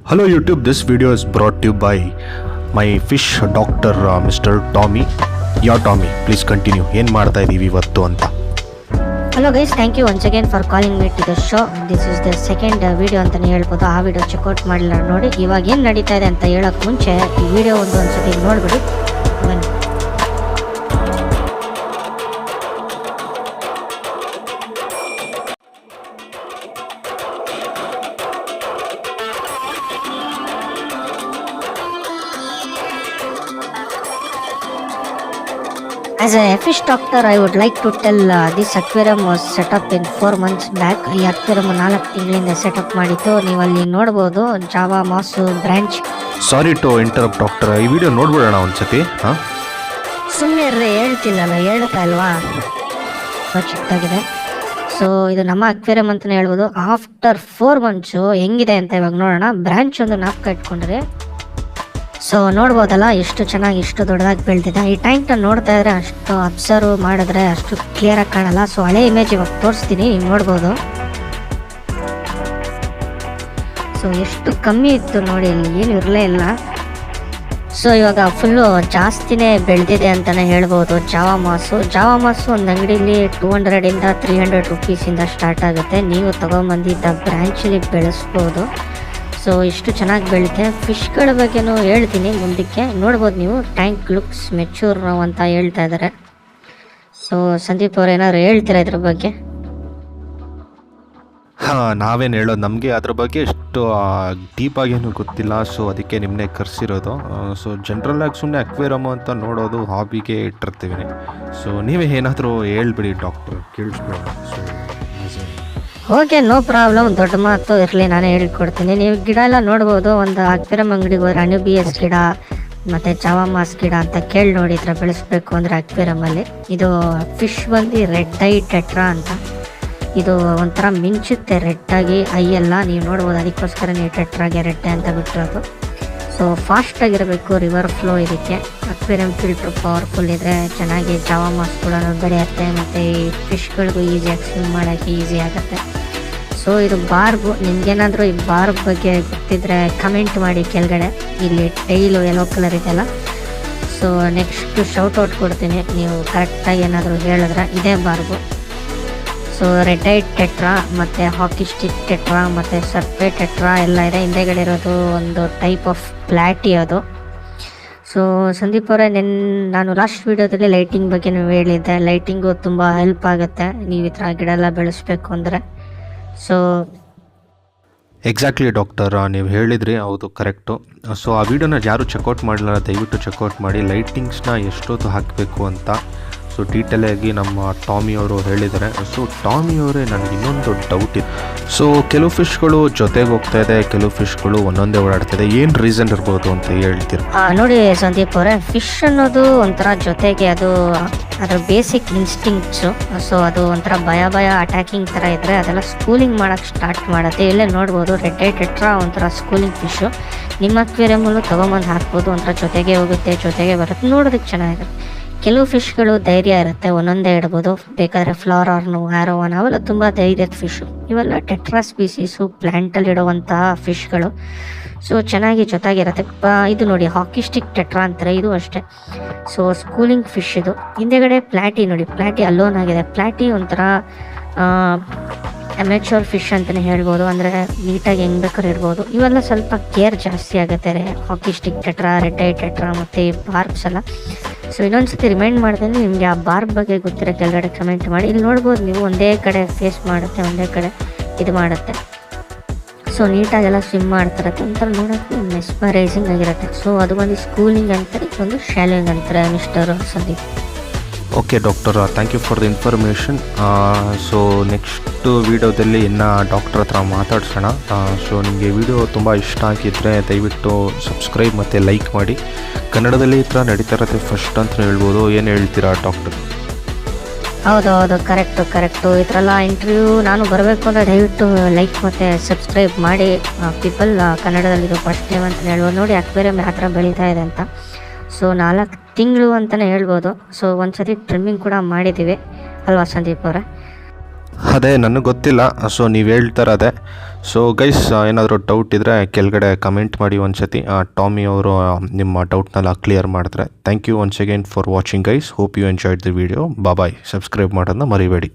Hello YouTube, this video is brought to you by my fish doctor Mr. Tommy. Yeah Tommy, please continue. ಏನು ಮಾಡ್ತಾ ಇದ್ದೀವಿ ಇವತ್ತು ಅಂತ. Hello guys, thank you once again for calling me to the show. This is the second video ಅಂತಲೇ ಹೇಳ್ಬೋದು. ಆ video checkout ಮಾಡಿಲ್ಲ ನೋಡಿ. ಇವಾಗ ಏನು ನಡೀತಾ ಇದೆ ಅಂತ ಹೇಳೋಕ್ಕೆ ಮುಂಚೆ ಈ ವಿಡಿಯೋ ಒಂದ್ಸತಿ ನೋಡ್ಬಿಡಿ ಬನ್ನಿ. As a fish doctor, I would like to tell this aquarium was set up in 4 months back. ಈ aquarium 4 ತಿಂಗಳಿಂದ ಸೆಟಪ್ ಮಾಡಿತ್ತು. ನೀವು ಅಲ್ಲಿ ನೋಡ್ಬೋದು ಜಾವಾ ಮಾಸು branch. Sorry to interrupt doctor, ಈ ವಿಡಿಯೋ ನೋಡ್ಬಿಡೋಣ ಒಂದ್ಸತಿ. ಸುಮ್ಮನೆ ಹೇಳ್ತಿಲ್ಲಲ್ಲ, ಹೇಳ್ತಾ ಇಲ್ವಾ? ಚಿಕ್ಕದಾಗಿದೆ. ಸೊ ಇದು ನಮ್ಮ ಅಕ್ವೇರಿಯಂ ಅಂತಲೇ ಹೇಳ್ಬೋದು. ಆಫ್ಟರ್ 4 ಮಂತ್ಸು ಹೆಂಗಿದೆ ಅಂತ ಇವಾಗ ನೋಡೋಣ. ಬ್ರಾಂಚ್ ಒಂದು ನಾಪ್ಕ ಇಟ್ಕೊಂಡ್ರೆ ಸೊ ನೋಡ್ಬೋದಲ್ಲ ಎಷ್ಟು ಚೆನ್ನಾಗಿ ಎಷ್ಟು ದೊಡ್ಡದಾಗಿ ಬೆಳೆದಿದೆ. ಈ ಟ್ಯಾಂಕ್ನ ನೋಡ್ತಾ ಇದ್ರೆ ಅಷ್ಟು ಅಬ್ಸರ್ವ್ ಮಾಡಿದ್ರೆ ಅಷ್ಟು ಕ್ಲಿಯರಾಗಿ ಕಾಣಲ್ಲ. ಸೊ ಹಳೆ ಇಮೇಜ್ ಇವಾಗ ತೋರಿಸ್ತೀನಿ, ನೀವು ನೋಡ್ಬೋದು. ಸೊ ಎಷ್ಟು ಕಮ್ಮಿ ಇತ್ತು ನೋಡಿ, ಇಲ್ಲಿ ಏನು ಇರಲೇ ಇಲ್ಲ. ಸೊ ಇವಾಗ ಫುಲ್ಲು ಜಾಸ್ತಿನೇ ಬೆಳೆದಿದೆ ಅಂತಲೇ ಹೇಳ್ಬೋದು. ಜಾವಾ ಮಾಸು ಒಂದು ಅಂಗಡಿಲಿ 200 ಇಂದ 300 ರುಪೀಸಿಂದ ಸ್ಟಾರ್ಟ್ ಆಗುತ್ತೆ. ನೀವು ತೊಗೊಂಬಂದಿದ್ದ ಬ್ರ್ಯಾಂಚಲ್ಲಿ ಬೆಳೆಸ್ಬೋದು. ಸೊ ಇಷ್ಟು ಚೆನ್ನಾಗಿ ಬೆಳೆಯುತ್ತೆ. ಫಿಶ್ಗಳ ಬಗ್ಗೆನೂ ಹೇಳ್ತೀನಿ ಮುಂದಕ್ಕೆ. ನೋಡ್ಬೋದು ನೀವು, ಟ್ಯಾಂಕ್ ಲುಕ್ಸ್ ಮೆಚೂರ್ ಅಂತ ಹೇಳ್ತಾ ಇದ್ದಾರೆ. ಸೊ ಸಂದೀಪ್ ಅವ್ರು ಏನಾದ್ರು ಹೇಳ್ತೀರಾ ಇದ್ರ ಬಗ್ಗೆ? ನಾವೇನು ಹೇಳೋದು, ನಮಗೆ ಅದ್ರ ಬಗ್ಗೆ ಎಷ್ಟು ಡೀಪಾಗೇನು ಗೊತ್ತಿಲ್ಲ. ಸೊ ಅದಕ್ಕೆ ನಿಮ್ಮನ್ನೇ ಕರೆಸಿರೋದು. ಸೊ ಜನ್ರಲ್ಲಾಗಿ ಸುಮ್ಮನೆ ಅಕ್ವೇರಿಯಮ್ ಅಂತ ನೋಡೋದು ಹಾಬಿಗೆ ಇಟ್ಟಿರ್ತೀವಿ. ಸೊ ನೀವೇ ಏನಾದರೂ ಹೇಳ್ಬಿಡಿ ಡಾಕ್ಟರ್, ಕೇಳಿಸ್ಬೇಡ. So okay, no problem. ದೊಡ್ಡ ಮಾತು ಇರಲಿ, ನಾನೇ ಹೇಳ್ಕೊಡ್ತೀನಿ. ನೀವು ಗಿಡ ಎಲ್ಲ ನೋಡ್ಬೋದು. ಒಂದು ಅಕ್ವೇರಿಯಂ ಅಂಗಡಿಗೆ ಹೋದ್ರೆ ಅನ್ಯೂಬಿಯಸ್ ಗಿಡ ಮತ್ತು ಜಾವಾ ಮಾಸ್ ಗಿಡ ಅಂತ ಕೇಳಿ ನೋಡಿ, ಈ ಥರ ಬೆಳೆಸ್ಬೇಕು ಅಂದರೆ ಅಕ್ವೇರಿಯಮಲ್ಲಿ. ಇದು ಫಿಶ್ ಬಂದು ರೆಡ್ ಐ ಟೆಟ್ರಾ ಅಂತ. ಇದು ಒಂಥರ ಮಿಂಚುತ್ತೆ ರೆಡ್ಡಾಗಿ ಐಯೆಲ್ಲ, ನೀವು ನೋಡ್ಬೋದು. ಅದಕ್ಕೋಸ್ಕರ ನೀವು ಟೆಟ್ರಾಗೆ ರೆಡ್ ಅಂತ ಬಿಟ್ಟಿರೋದು. ಸೊ ಫಾಸ್ಟಾಗಿರಬೇಕು ರಿವರ್ ಫ್ಲೋ ಇದಕ್ಕೆ. ಅಕ್ವೇರಿಯಂ ಫಿಲ್ಟ್ರ್ ಪವರ್ಫುಲ್ ಇದ್ದರೆ ಚೆನ್ನಾಗಿ ಜಾವಾ ಮಾಸ್ ಕೂಡ ಬೆಳೆಯುತ್ತೆ ಮತ್ತು ಈ ಫಿಶ್ಗಳಿಗೂ ಈಸಿಯಾಗಿ ಸ್ವಿಮ್ ಮಾಡೋಕ್ಕೆ ಈಸಿ ಆಗುತ್ತೆ. ಸೊ ಇದು ಬಾರ್ಬು. ನಿಮ್ಗೇನಾದರೂ ಈ ಬಾರ್ಬ್ ಬಗ್ಗೆ ಗೊತ್ತಿದ್ದರೆ ಕಮೆಂಟ್ ಮಾಡಿ ಕೆಳಗಡೆ. ಇಲ್ಲಿ ಟೈಲು ಯೆಲ್ಲೋ ಕಲರ್ ಇದೆಯಲ್ಲ. ಸೊ ನೆಕ್ಸ್ಟ್ ಶೌಟ್ ಔಟ್ ಕೊಡ್ತೀನಿ, ನೀವು ಕರೆಕ್ಟಾಗಿ ಏನಾದರೂ ಹೇಳಿದ್ರೆ. ಇದೇ ಬಾರ್ಬು. ಸೊ ರೆಡ್ ಐ ಟೆಟ್ರಾ ಮತ್ತು ಹಾಕಿ ಸ್ಟಿಕ್ ಟೆಟ್ರಾ ಮತ್ತು ಸರ್ಪೆ ಟೆಟ್ರಾ ಎಲ್ಲ ಇದೆ. ಹಿಂದೆಗಡೆ ಇರೋದು ಒಂದು ಟೈಪ್ ಆಫ್ ಪ್ಲಾಟಿ ಅದು. ಸೊ ಸಂದೀಪ್ ಅವರೇ, ನಾನು ಲಾಸ್ಟ್ ವೀಡಿಯೋದಲ್ಲಿ ಲೈಟಿಂಗ್ ಬಗ್ಗೆ ಹೇಳಿದ್ದೆ. ಲೈಟಿಂಗು ತುಂಬ ಹೆಲ್ಪ್ ಆಗುತ್ತೆ ನೀವು ಈ ಥರ ಗಿಡ ಎಲ್ಲ ಬೆಳೆಸ್ಬೇಕು ಅಂದರೆ. ಸೊ ಎಕ್ಸಾಕ್ಟ್ಲಿ ಡಾಕ್ಟರ್, ನೀವು ಹೇಳಿದ್ರಿ, ಹೌದು ಕರೆಕ್ಟು. ಸೊ ಆ ವಿಡಿಯೋನ ಯಾರು ಚೆಕ್ಔಟ್ ಮಾಡಲಿಲ್ಲ, ದಯವಿಟ್ಟು ಚೆಕ್ಔಟ್ ಮಾಡಿ. ಲೈಟಿಂಗ್ಸ್ನ ಎಷ್ಟೊತ್ತು ಹಾಕಬೇಕು ಅಂತ ಸೊ ಡೀಟೇಲಾಗಿ ನಮ್ಮ ಟಾಮಿ ಅವರು ಹೇಳಿದ್ದಾರೆ. ಸೊ ಟಾಮಿ ಅವರೇ, ನನಗೆ ಇನ್ನೊಂದು ಡೌಟ್ ಇದೆ. ಸೊ ಕೆಲವು ಫಿಶ್ಗಳು ಜೊತೆಗೆ ಹೋಗ್ತಾ ಇದೆ, ಕೆಲವು ಫಿಶ್ಗಳು ಒಂದೊಂದೇ ಓಡಾಡ್ತಿದೆ. ಏನು ರೀಸನ್ ಇರ್ಬೋದು ಅಂತ ಹೇಳ್ತೀರಾ? ನೋಡಿ ಸಂದೀಪ್ ಅವರೇ, ಫಿಶ್ ಅನ್ನೋದು ಒಂಥರ ಜೊತೆಗೆ ಅದ್ರ ಬೇಸಿಕ್ ಇನ್ಸ್ಟಿಂಕ್ಟ್ಸು. ಸೊ ಅದು ಒಂಥರ ಭಯ ಅಟ್ಯಾಕಿಂಗ್ ಥರ ಇದ್ದರೆ ಅದೆಲ್ಲ ಸ್ಕೂಲಿಂಗ್ ಮಾಡೋಕ್ಕೆ ಸ್ಟಾರ್ಟ್ ಮಾಡುತ್ತೆ. ಇಲ್ಲೇ ನೋಡ್ಬೋದು, ರೆಡ್ ಐ ಟೆಟ್ರಾ ಒಂಥರ ಸ್ಕೂಲಿಂಗ್ ಫಿಶ್ಶು. ನಿಮ್ಮ ಅಕ್ವೇರಿಯಮಲ್ಲೂ ತೊಗೊಂಬಂದು ಹಾಕ್ಬೋದು. ಒಂಥರ ಜೊತೆಗೆ ಹೋಗುತ್ತೆ, ಜೊತೆಗೆ ಬರುತ್ತೆ, ನೋಡೋದಕ್ಕೆ ಚೆನ್ನಾಗಿರುತ್ತೆ. ಕೆಲವು ಫಿಶ್ಗಳು ಧೈರ್ಯ ಇರುತ್ತೆ, ಒಂದೊಂದೇ ಇಡ್ಬೋದು. ಬೇಕಾದರೆ ಫ್ಲಾರಾರ್ನು, ಆ್ಯರೋವನ್ ಅವೆಲ್ಲ ತುಂಬ ಧೈರ್ಯದ ಫಿಶ್ಶು. ಇವೆಲ್ಲ ಟೆಟ್ರಾ ಸ್ಪೀಸೀಸು, ಪ್ಲ್ಯಾಂಟಲ್ಲಿ ಇಡುವಂತಹ ಫಿಶ್ಗಳು. ಸೊ ಚೆನ್ನಾಗಿ ಜೊತೆಗಿರುತ್ತೆ. ಇದು ನೋಡಿ, ಹಾಕಿ ಸ್ಟಿಕ್ ಟೆಟ್ರಾ ಅಂತಾರೆ, ಇದು ಅಷ್ಟೇ. ಸೊ ಸ್ಕೂಲಿಂಗ್ ಫಿಶ್ ಇದು. ಹಿಂದೆಗಡೆ ಪ್ಲ್ಯಾಟಿ ನೋಡಿ, ಪ್ಲ್ಯಾಟಿ ಅಲ್ಲೋನ್ ಆಗಿದೆ. ಪ್ಲ್ಯಾಟಿ ಒಂಥರ ಅಮೆಚೂರ್ ಫಿಶ್ ಅಂತಲೇ ಹೇಳ್ಬೋದು. ಅಂದರೆ ನೀಟಾಗಿ ಹೆಂಗೆ ಬೇಕಾದ್ರೆ ಇರ್ಬೋದು. ಇವೆಲ್ಲ ಸ್ವಲ್ಪ ಕೇರ್ ಜಾಸ್ತಿ ಆಗುತ್ತೆ. Hockey stick tetra, red eye tetra ಮತ್ತು ಈ ಬಾರ್ಬ್ಸ್ ಎಲ್ಲ. ಸೊ ಇನ್ನೊಂದ್ಸತಿ ರಿಮೈಂಡ್ ಮಾಡ್ತೀನಿ, ನಿಮಗೆ ಆ ಬಾರ್ಬ್ ಬಗ್ಗೆ ಗೊತ್ತಿರೋ ಕೆಳಗಡೆ ಕಮೆಂಟ್ ಮಾಡಿ. ಇಲ್ಲಿ ನೋಡ್ಬೋದು ನೀವು, ಒಂದೇ ಕಡೆ ಫೇಸ್ ಮಾಡುತ್ತೆ, ಒಂದೇ ಕಡೆ ಇದು ಮಾಡುತ್ತೆ. ಸೊ ನೀಟಾಗೆಲ್ಲ ಸ್ವಿಮ್ ಮಾಡ್ತಿರತ್ತೆ, ಒಂಥರ ನೋಡೋಕ್ಕೆ ಮೆಸ್ಮರೈಸಿಂಗ್ ಆಗಿರುತ್ತೆ. ಸೊ ಅದು ಒಂದು ಸ್ಕೂಲಿಂಗ್ ಅಂತಾರೆ, ಒಂದು ಶಾಲಿಂಗ್ ಅಂತಾರೆ mister Sandeep. Okay doctor, thank you for the information. So next ವೀಡಿಯೋದಲ್ಲಿ ಇನ್ನು ಡಾಕ್ಟರ್ ಹತ್ರ ಮಾತಾಡ್ಸೋಣ. ಸೊ ನಿಮಗೆ ವಿಡಿಯೋ ತುಂಬ ಇಷ್ಟ ಆಗಿದ್ದರೆ ದಯವಿಟ್ಟು ಸಬ್ಸ್ಕ್ರೈಬ್ ಮತ್ತು ಲೈಕ್ ಮಾಡಿ. ಕನ್ನಡದಲ್ಲಿ ಈ ಥರ ನಡೀತಾ ಇರುತ್ತೆ ಫಸ್ಟ್ ಅಂತ ಹೇಳ್ಬೋದು. ಏನು ಹೇಳ್ತೀರಾ ಡಾಕ್ಟರ್? ಹೌದು, ಕರೆಕ್ಟು. ಈ ಥರ ಎಲ್ಲ ಇಂಟರ್ವ್ಯೂ ನಾನು ಬರಬೇಕು ಅಂದರೆ ದಯವಿಟ್ಟು ಲೈಕ್ ಮತ್ತು ಸಬ್ಸ್ಕ್ರೈಬ್ ಮಾಡಿ. ಪೀಪಲ್ ಕನ್ನಡದಲ್ಲಿ ಇದು ಫಸ್ಟ್ ಟೈಮ್ ಅಂತಲೇ ಹೇಳ್ಬೋದು. ನೋಡಿ ಅಕ್ವೇರಿಯಂ ಯಾವ ಥರ ಬೆಳೀತಾ ಇದೆ ಅಂತ. ಸೊ 4 ತಿಂಗಳು ಅಂತಲೇ ಹೇಳ್ಬೋದು. ಸೊ ಒಂದ್ಸತಿ ಟ್ರಿಮ್ಮಿಂಗ್ ಕೂಡ ಮಾಡಿದ್ದೀವಿ ಅಲ್ವಾ ಸಂದೀಪ್ ಅವರೇ? ಅದೇ ನನಗೆ ಗೊತ್ತಿಲ್ಲ. ಸೊ ನೀವು ಹೇಳ್ತಾರದೆ. ಸೊ ಗೈಸ್ ಏನಾದರೂ ಡೌಟ್ ಇದ್ದರೆ ಕೆಳಗಡೆ ಕಮೆಂಟ್ ಮಾಡಿ ಒಂದು ಸತಿ ಟಾಮಿ ಅವರು ನಿಮ್ಮ ಡೌಟ್ನೆಲ್ಲ ಕ್ಲಿಯರ್ ಮಾಡಿದ್ರೆ. Thank you once again for watching guys. Hope you enjoyed the video. Bye. Subscribe ಮಾಡೋದನ್ನ ಮರಿಬೇಡಿ.